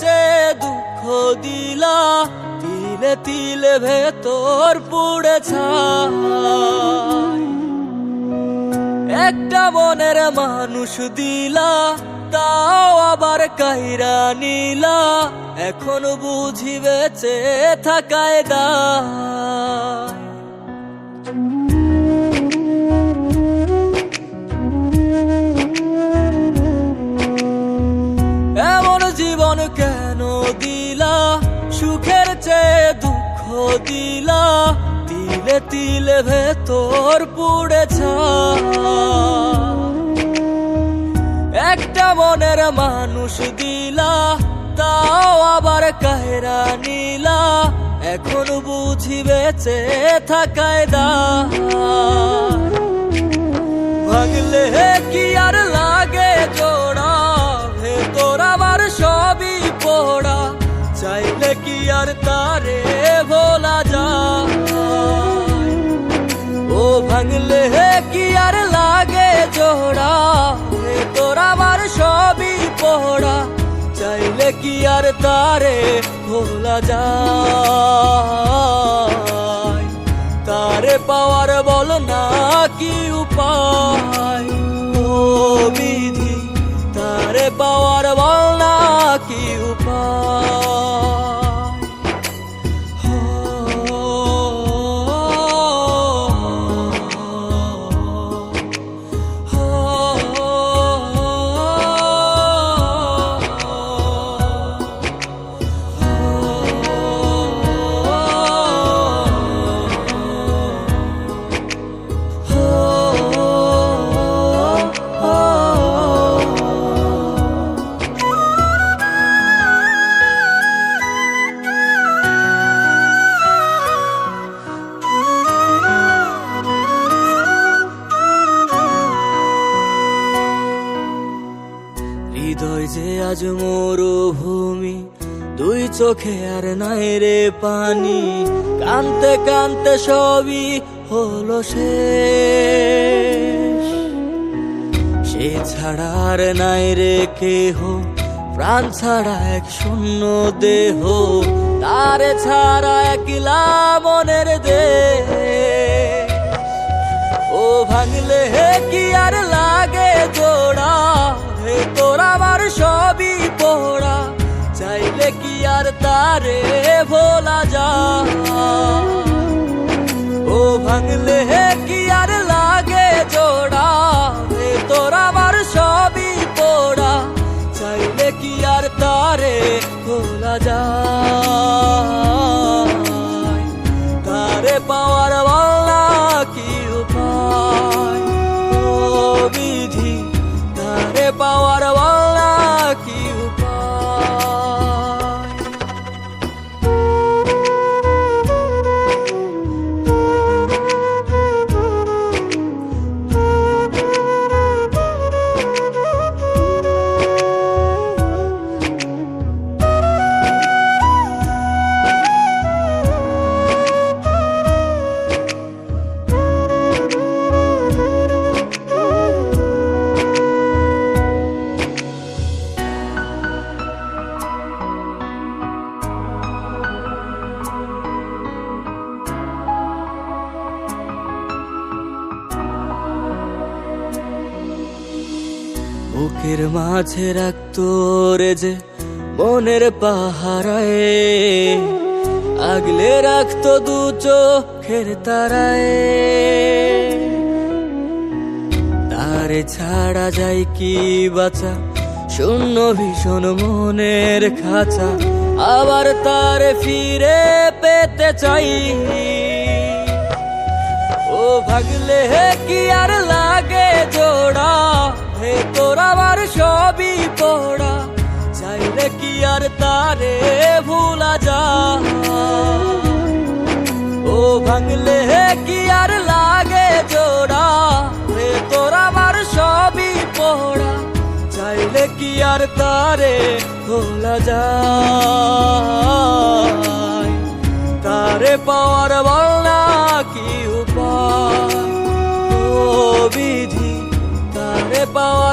চেয়ে দুঃখ দিলা, তিলে তিলে ভেতর পুড়ে ছাই। একটা মনের মানুষ দিলা, তাও আবার কাইরা নিলা, এখন বুঝি বেঁচে থাকায় দায়। এমন জীবন কেন দিলা, সুখের চেয়ে দুঃখ দিলা, তিলে তিলে ভেতর পুড়ে ছাই। একটা মনের মানুষ দিলা, তাও আবার কাহেরা নিলা, এখন বুঝি বেঁচে থাকায় দায়। ভাঙলে কি আর লাগে জোড়া, ভেতর আমার সবই পোড়া, চাইলে কি আর তারে ভোলা যায়। ও ভাঙলে কি আর লাগে জোড়া, ভেতর আমার সবই পোড়া, চাইলে কি আর তারে ভোলা যায়। তারে পাওয়ার বল না কি উপায়, ও বিধি তারে পাওয়ার বল না কি উপায়। হৃদয় যে আজ মরুভূমি, দুই চোখে আর নাই রে পানি, কানতে কানতে সবই হলো শেষ। সে ছাড়া আর নাই রে কেহ, প্রাণ ছাড়া এক শূন্য দেহ, তারে ছাড়া একলা মনের দেহ। ও ভাঙলে কি আর লাগে জোড়া, ভেতর আমার সবই পোড়া, চাইলে কি আর তারে ভোলা যায়। ও ভাঙলে কি আর লাগে জোড়া, ভেতর আমার সবই পোড়া, চাইলে কি আর তারে ভোলা যায়। তারে পাওয়ার বলা কি উপায়, ও বিধি তারে পাওয়ার বলা কি উপায়। বুকের মাঝে রাখতো রে যে মনের পাহারায়, আগলে রাখতো দু চোখের তারায়। তারে ছাড়া যায় কি বাঁচা, শূন্য ভীষণ মনের খাঁচা, আবার তারে ফিরে পেতে চাই। ও ভাগলে কি আর লাগে জোড়া, ভেতর আমার সবই পোড়া, চাইলে কি আর তারে ভোলা যায়। ও ভাঙলে কি আর লাগে জোড়া, ভেতর আমার সবই পোড়া, চাইলে কি আর তারে ভোলা যায়। তারে পাওয়ার বল না কি উপায়, ও বিধি তারে পাওয়ার